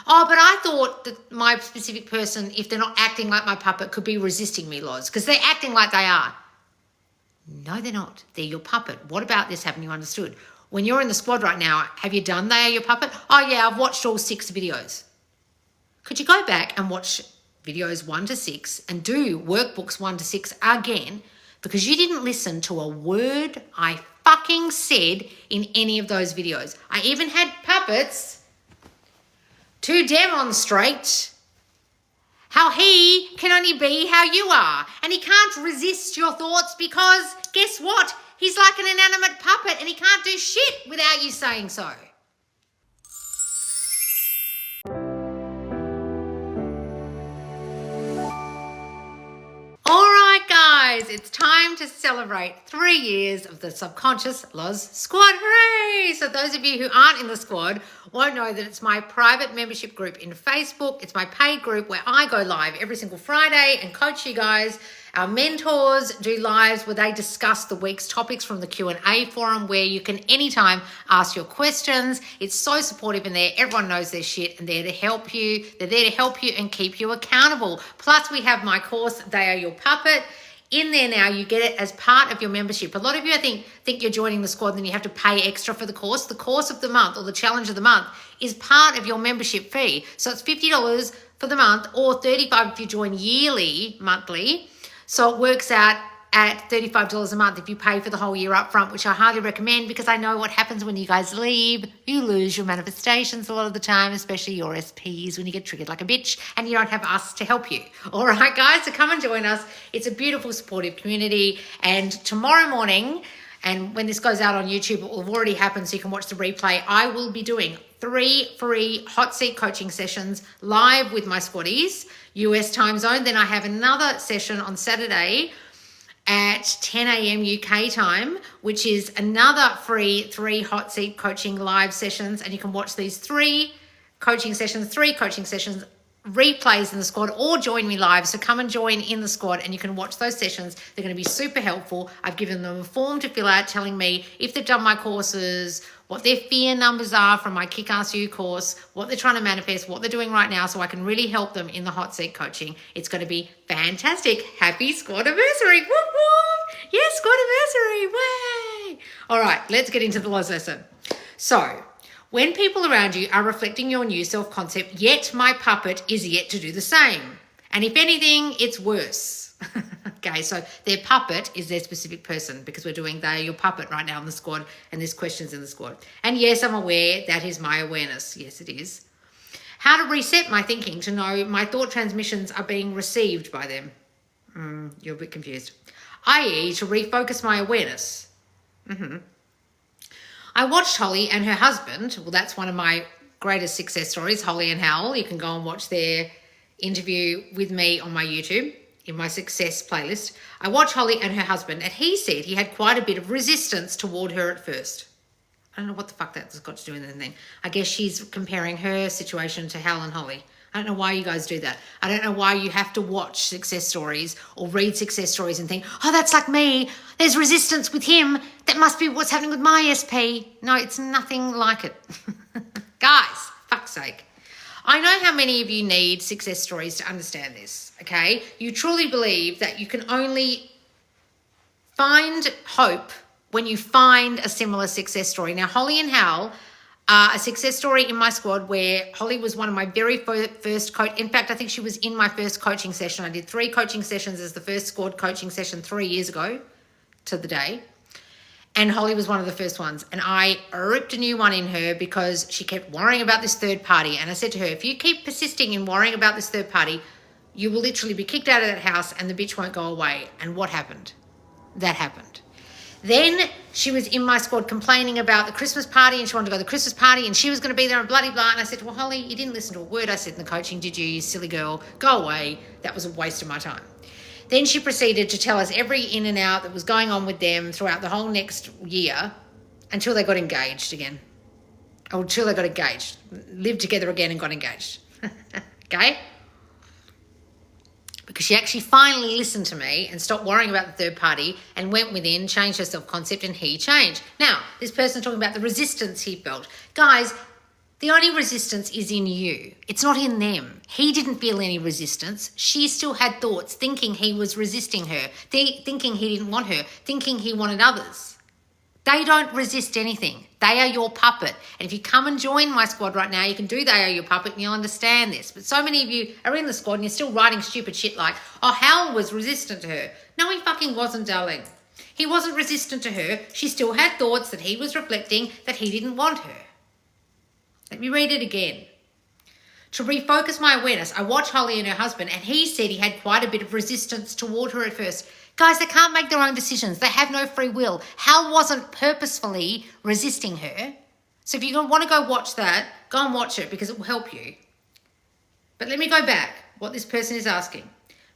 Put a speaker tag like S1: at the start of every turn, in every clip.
S1: Oh, but I thought that my specific person, if they're not acting like my puppet, could be resisting me, Loz, because they're acting like they are. No, they're not. They're your puppet. What about this haven't you understood? When you're in the squad right now, have you done They Are Your Puppet? Oh, yeah, I've watched all 6 videos. Could you go back and watch videos 1 to 6 and do workbooks 1 to 6 again, because you didn't listen to a word I fucking said in any of those videos. I even had puppets to demonstrate how he can only be how you are. And he can't resist your thoughts because guess what? He's like an inanimate puppet and he can't do shit without you saying so. It's time to celebrate 3 years of the Subconscious Loz Squad. Hooray! So those of you who aren't in the squad won't know that it's my private membership group in Facebook. It's my paid group where I go live every single Friday and coach you guys. Our mentors do lives where they discuss the week's topics from the Q&A forum, where you can anytime ask your questions. It's so supportive in there. Everyone knows their shit and they're there to help you. They're there to help you and keep you accountable. Plus we have my course, They Are Your Puppet. In there now, you get it as part of your membership. A lot of you, I think you're joining the squad and then you have to pay extra for the course. The course of the month or the challenge of the month is part of your membership fee. So it's $50 for the month or $35 if you join yearly, monthly. So it works out at $35 a month if you pay for the whole year up front, which I highly recommend because I know what happens when you guys leave. You lose your manifestations a lot of the time, especially your SPs when you get triggered like a bitch and you don't have us to help you. All right, guys, so come and join us. It's a beautiful, supportive community. And tomorrow morning, and when this goes out on YouTube, it will have already happened so you can watch the replay, I will be doing 3 free hot seat coaching sessions live with my squaddies, US time zone. Then I have another session on Saturday at 10 a.m. UK time, which is another free 3 hot seat coaching live sessions. And you can watch these 3 coaching sessions, replays in the squad, or join me live. So come and join in the squad and you can watch those sessions. They're going to be super helpful. I've given them a form to fill out telling me if they've done my courses, what their fear numbers are from my Kick Ass You course, what they're trying to manifest, what they're doing right now, so I can really help them in the hot seat coaching. It's going to be fantastic. Happy squad anniversary. Whoop, whoop. Yes, squad anniversary. Way. All right, let's get into the Loz lesson. So, when people around you are reflecting your new self-concept, yet my puppet is yet to do the same. And if anything, it's worse. Okay, so their puppet is their specific person because we're doing They Are Your Puppet right now in the squad and there's questions in the squad. And yes, I'm aware that is my awareness. Yes, it is. How to reset my thinking to know my thought transmissions are being received by them. You're a bit confused. I.e. to refocus my awareness. I watched Holly and her husband. Well, that's one of my greatest success stories, Holly and Hal. You can go and watch their interview with me on my YouTube in my success playlist. I watched Holly and her husband, and he said he had quite a bit of resistance toward her at first. I don't know what the fuck that's got to do with anything. I guess she's comparing her situation to Hal and Holly. I don't know why you guys do that. I don't know why you have to watch success stories or read success stories and think, oh, that's like me. There's resistance with him. That must be what's happening with my SP. No, it's nothing like it. Guys, fuck's sake. I know how many of you need success stories to understand this, okay? You truly believe that you can only find hope when you find a similar success story. Now, Holly and Hal are a success story in my squad where Holly was one of my very first coach. In fact, I think she was in my first coaching session. I did 3 coaching sessions as the first squad coaching session 3 years ago to the day. And Holly was one of the first ones. And I ripped a new one in her because she kept worrying about this third party. And I said to her, if you keep persisting in worrying about this third party, you will literally be kicked out of that house and the bitch won't go away. And what happened? That happened. Then she was in my squad complaining about the Christmas party and she wanted to go to the Christmas party and she was going to be there and bloody blah. And I said, well, Holly, you didn't listen to a word I said in the coaching, did you silly girl? Go away. That was a waste of my time. Then she proceeded to tell us every in and out that was going on with them throughout the whole next year until they got engaged again. Or until they got engaged. Lived together again and got engaged. Okay? Because she actually finally listened to me and stopped worrying about the third party and went within, changed her self-concept, and he changed. Now, this person's talking about the resistance he felt. Guys, The only resistance is in you. It's not in them. He didn't feel any resistance. She still had thoughts, thinking he was resisting her, thinking he didn't want her, thinking he wanted others. They don't resist anything. They are your puppet. And if you come and join my squad right now, you can do They Are Your Puppet and you'll understand this. But so many of you are in the squad and you're still writing stupid shit like, oh, Hal was resistant to her. No, he fucking wasn't, darling. He wasn't resistant to her. She still had thoughts that he was reflecting that he didn't want her. Let me read it again. To refocus my awareness, I watched Holly and her husband, and he said he had quite a bit of resistance toward her at first. Guys, they can't make their own decisions. They have no free will. Hal wasn't purposefully resisting her. So if you want to go watch that, go and watch it because it will help you. But let me go back. What this person is asking.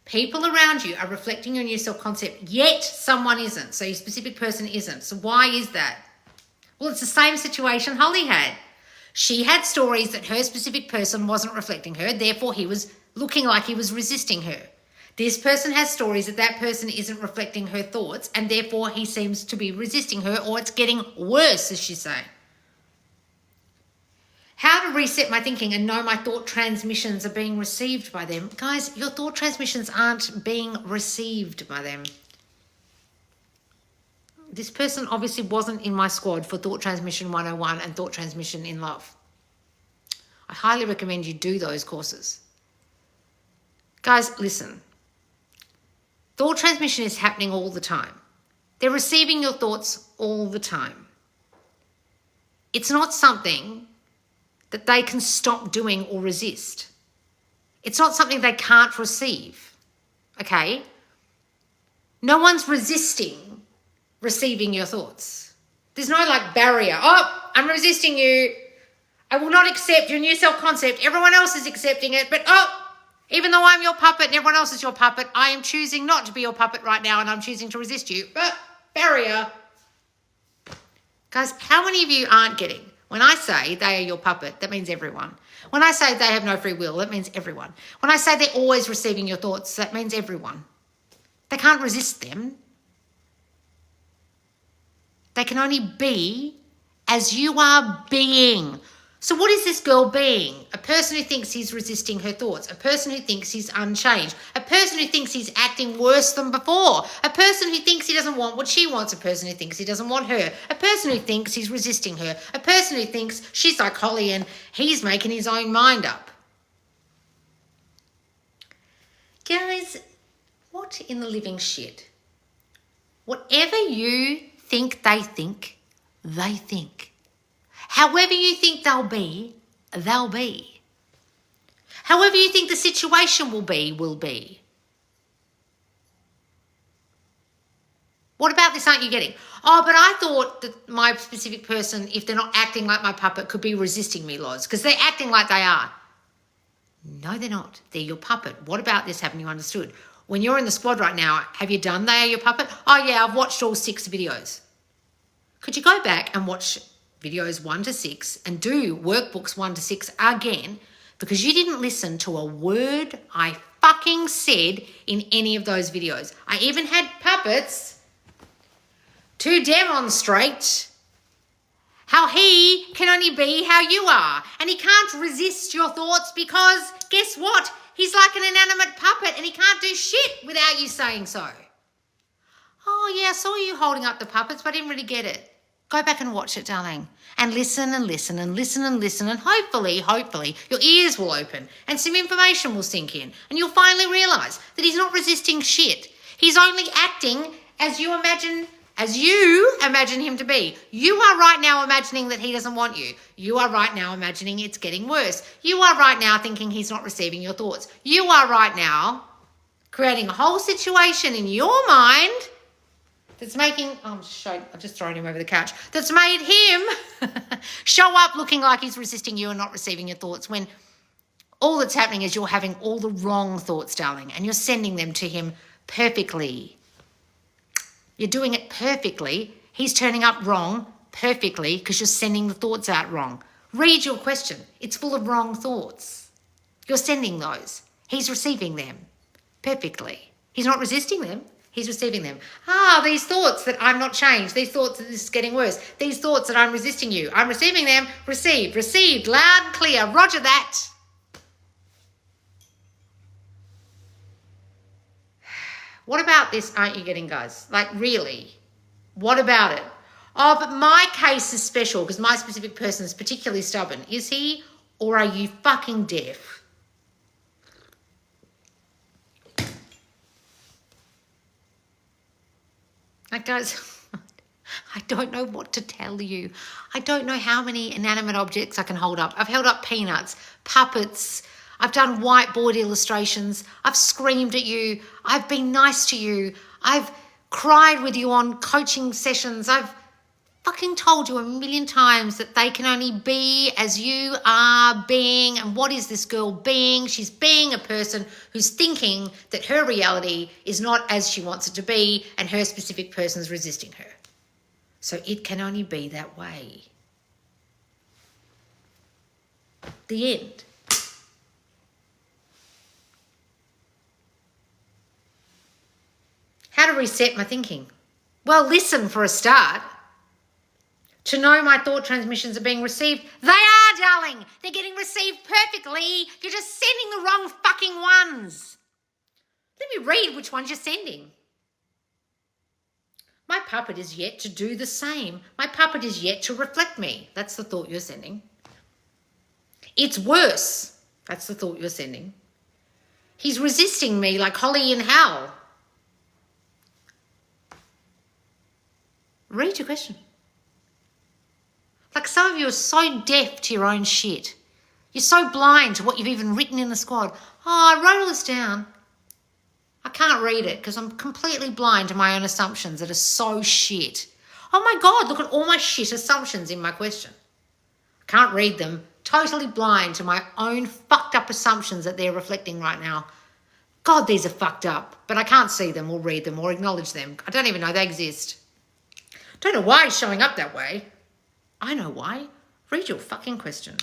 S1: People around you are reflecting on your self-concept, yet someone isn't. So your specific person isn't. So why is that? Well, it's the same situation Holly had. She had stories that her specific person wasn't reflecting her, therefore he was looking like he was resisting her. This person has stories that that person isn't reflecting her thoughts, and therefore he seems to be resisting her, or it's getting worse, as she's saying. How to reset my thinking and know my thought transmissions are being received by them. Guys, your thought transmissions aren't being received by them. This person obviously wasn't in my squad for Thought Transmission 101 and Thought Transmission in Love. I highly recommend you do those courses. Guys, listen. Thought transmission is happening all the time. They're receiving your thoughts all the time. It's not something that they can stop doing or resist. It's not something they can't receive, okay? No one's resisting receiving your thoughts. There's no like barrier. Oh, I'm resisting you. I will not accept your new self-concept. Everyone else is accepting it, but even though I'm your puppet and everyone else is your puppet, I am choosing not to be your puppet right now and I'm choosing to resist you. Barrier. Guys, how many of you aren't getting? When I say they are your puppet, that means everyone. When I say they have no free will, that means everyone. When I say they're always receiving your thoughts, that means everyone. They can't resist them. They can only be as you are being. So what is this girl being? A person who thinks he's resisting her thoughts. A person who thinks he's unchanged. A person who thinks he's acting worse than before. A person who thinks he doesn't want what she wants. A person who thinks he doesn't want her. A person who thinks he's resisting her. A person who thinks she's like Holly and he's making his own mind up. Guys, what in the living shit? Whatever you think, they think. However you think they'll be, they'll be. However you think the situation will be. What about this aren't you getting? Oh, but I thought that my specific person, if they're not acting like my puppet, could be resisting me, Loz, because they're acting like they are. No, they're not. They're your puppet. What about this haven't you understood? When you're in the squad right now, have you done They Are Your Puppet? Oh, yeah, I've watched all 6 videos. Could you go back and watch videos 1 to 6 and do workbooks 1 to 6 again because you didn't listen to a word I fucking said in any of those videos. I even had puppets to demonstrate how he can only be how you are. And he can't resist your thoughts because guess what? He's like an inanimate puppet and he can't do shit without you saying so. Oh, yeah, I saw you holding up the puppets, but I didn't really get it. Go back and watch it, darling, and listen and listen and listen and listen, and hopefully, your ears will open and some information will sink in and you'll finally realise that he's not resisting shit. He's only acting as you imagine him to be. You are right now imagining that he doesn't want you. You are right now imagining it's getting worse. You are right now thinking he's not receiving your thoughts. You are right now creating a whole situation in your mind that's making, I'm just throwing him over the couch, that's made him show up looking like he's resisting you and not receiving your thoughts when all that's happening is you're having all the wrong thoughts, darling, and you're sending them to him perfectly. You're doing it perfectly. He's turning up wrong perfectly because you're sending the thoughts out wrong. Read your question. It's full of wrong thoughts. You're sending those. He's receiving them perfectly. He's not resisting them. He's receiving them. These thoughts that I'm not changed. These thoughts that this is getting worse. These thoughts that I'm resisting you. I'm receiving them. Received, loud and clear. Roger that. What about this aren't you getting, guys? Like, really? What about it? Oh, but my case is special because my specific person is particularly stubborn. Is he, or are you fucking deaf? Like, guys, I don't know what to tell you. I don't know how many inanimate objects I can hold up. I've held up peanuts, puppets. I've done whiteboard illustrations. I've screamed at you. I've been nice to you. I've cried with you on coaching sessions. I've fucking told you a million times that they can only be as you are being. And what is this girl being? She's being a person who's thinking that her reality is not as she wants it to be and her specific person's resisting her. So it can only be that way. The end. How to reset my thinking? Well, listen for a start. To know my thought transmissions are being received. They are, darling. They're getting received perfectly. You're just sending the wrong fucking ones. Let me read which ones you're sending. My puppet is yet to do the same. My puppet is yet to reflect me. That's the thought you're sending. It's worse. That's the thought you're sending. He's resisting me like Holly in hell. Read your question. Like, some of you are so deaf to your own shit. You're so blind to what you've even written in the squad. Oh, I wrote all this down. I can't read it because I'm completely blind to my own assumptions that are so shit. Oh my God, look at all my shit assumptions in my question. I can't read them. Totally blind to my own fucked up assumptions that they're reflecting right now. God, these are fucked up, but I can't see them or read them or acknowledge them. I don't even know they exist. Don't know why he's showing up that way. I know why. Read your fucking question.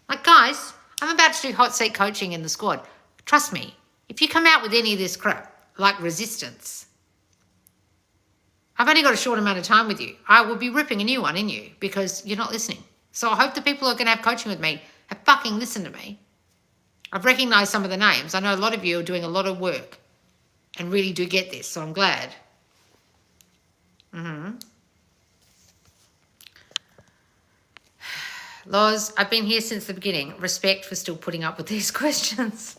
S1: Like, guys, I'm about to do hot seat coaching in the squad. Trust me, if you come out with any of this crap, like resistance, I've only got a short amount of time with you. I will be ripping a new one in you because you're not listening. So I hope the people who are going to have coaching with me have fucking listened to me. I've recognised some of the names. I know a lot of you are doing a lot of work and really do get this, so I'm glad. Loz, I've been here since the beginning. Respect for still putting up with these questions.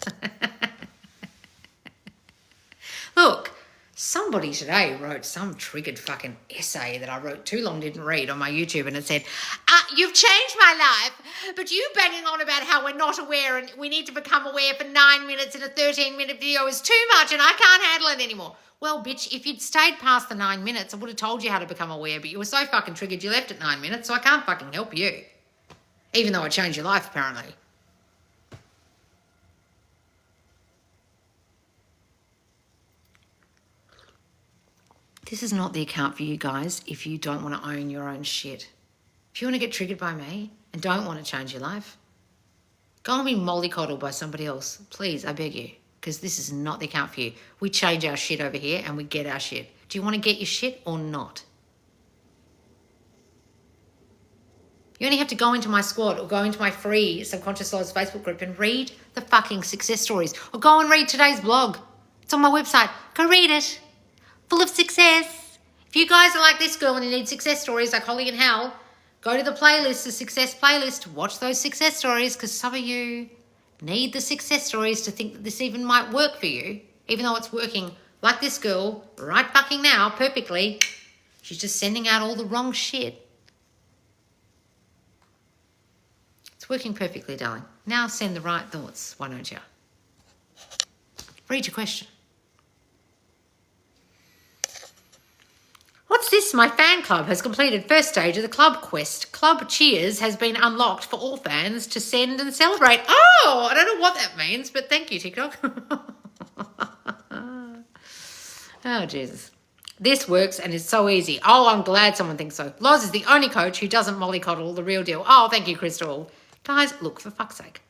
S1: Look, somebody today wrote some triggered fucking essay that I wrote too long, didn't read on my YouTube, and it said, you've changed my life, but you banging on about how we're not aware and we need to become aware for 9 minutes in a 13-minute video is too much and I can't handle it anymore. Well, bitch, if you'd stayed past the 9 minutes, I would have told you how to become aware, but you were so fucking triggered you left at 9 minutes, so I can't fucking help you. Even though I changed your life, apparently. This is not the account for you guys if you don't want to own your own shit. If you want to get triggered by me and don't want to change your life, go and be mollycoddled by somebody else. Please, I beg you, because this is not the account for you. We change our shit over here and we get our shit. Do you want to get your shit or not? You only have to go into my squad or go into my free Subconscious Laws Facebook group and read the fucking success stories. Or go and read today's blog. It's on my website. Go read it. Full of success. If you guys are like this girl and you need success stories like Holly and Hal, go to the playlist, the success playlist. Watch those success stories because some of you need the success stories to think that this even might work for you, even though it's working like this girl right fucking now perfectly. She's just sending out all the wrong shit. It's working perfectly, darling. Now send the right thoughts, why don't you? Read your question. What's this? My fan club has completed first stage of the club quest. Club Cheers has been unlocked for all fans to send and celebrate. Oh, I don't know what that means, but thank you, TikTok. Oh, Jesus. This works and it's so easy. Oh, I'm glad someone thinks so. Loz is the only coach who doesn't mollycoddle, the real deal. Oh, thank you, Crystal. Guys, look, for fuck's sake.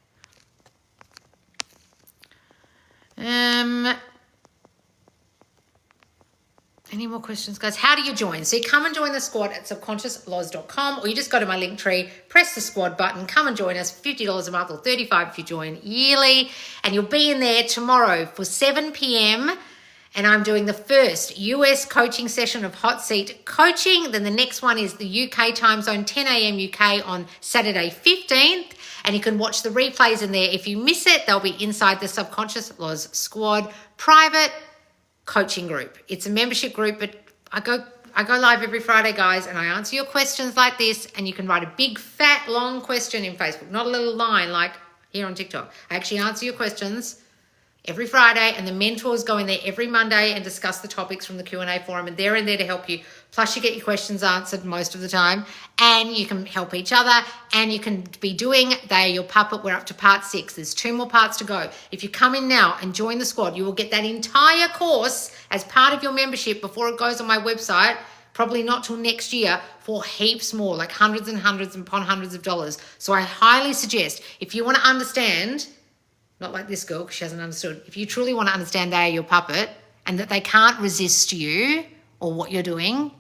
S1: Any more questions, guys? How do you join? So you come and join the squad at subconsciousloz.com, or you just go to my link tree, press the squad button, come and join us, $50 a month or $35 if you join yearly, and you'll be in there tomorrow for 7 p.m. And I'm doing the first US coaching session of Hot Seat Coaching. Then the next one is the UK time zone, 10 a.m. UK on Saturday 15th. And you can watch the replays in there. If you miss it, they'll be inside the Subconscious Loz Squad private coaching group. It's a membership group, but I go live every Friday, guys, and I answer your questions like this, and you can write a big, fat, long question in Facebook, not a little line like here on TikTok. I actually answer your questions every Friday, and the mentors go in there every Monday and discuss the topics from the Q&A forum, and they're in there to help you. Plus, you get your questions answered most of the time, and you can help each other, and you can be doing They Are Your Puppet. We're up to part 6. There's 2 more parts to go. If you come in now and join the squad, you will get that entire course as part of your membership before it goes on my website, probably not till next year, for heaps more, like hundreds and hundreds upon hundreds of dollars. So I highly suggest, if you want to understand, not like this girl because she hasn't understood. If you truly want to understand They Are Your Puppet and that they can't resist you or what you're doing,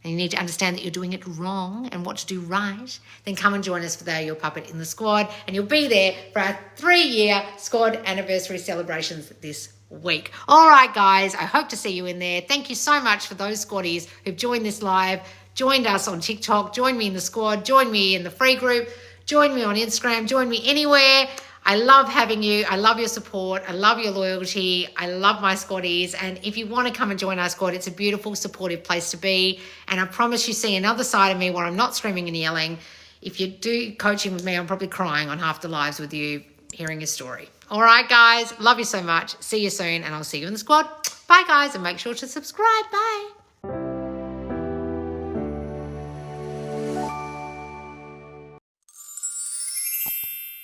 S1: and you need to understand that you're doing it wrong and what to do right, then come and join us for They Are Your Puppet in the squad, and you'll be there for our 3-year squad anniversary celebrations this week. All right, guys, I hope to see you in there. Thank you so much for those squaddies who've joined this live, joined us on TikTok, joined me in the squad, joined me in the free group, joined me on Instagram, joined me anywhere. I love having you. I love your support. I love your loyalty. I love my squaddies. And if you want to come and join our squad, it's a beautiful, supportive place to be. And I promise you see another side of me where I'm not screaming and yelling. If you do coaching with me, I'm probably crying on half the lives with you, hearing your story. All right, guys. Love you so much. See you soon, and I'll see you in the squad. Bye, guys, and make sure to subscribe. Bye.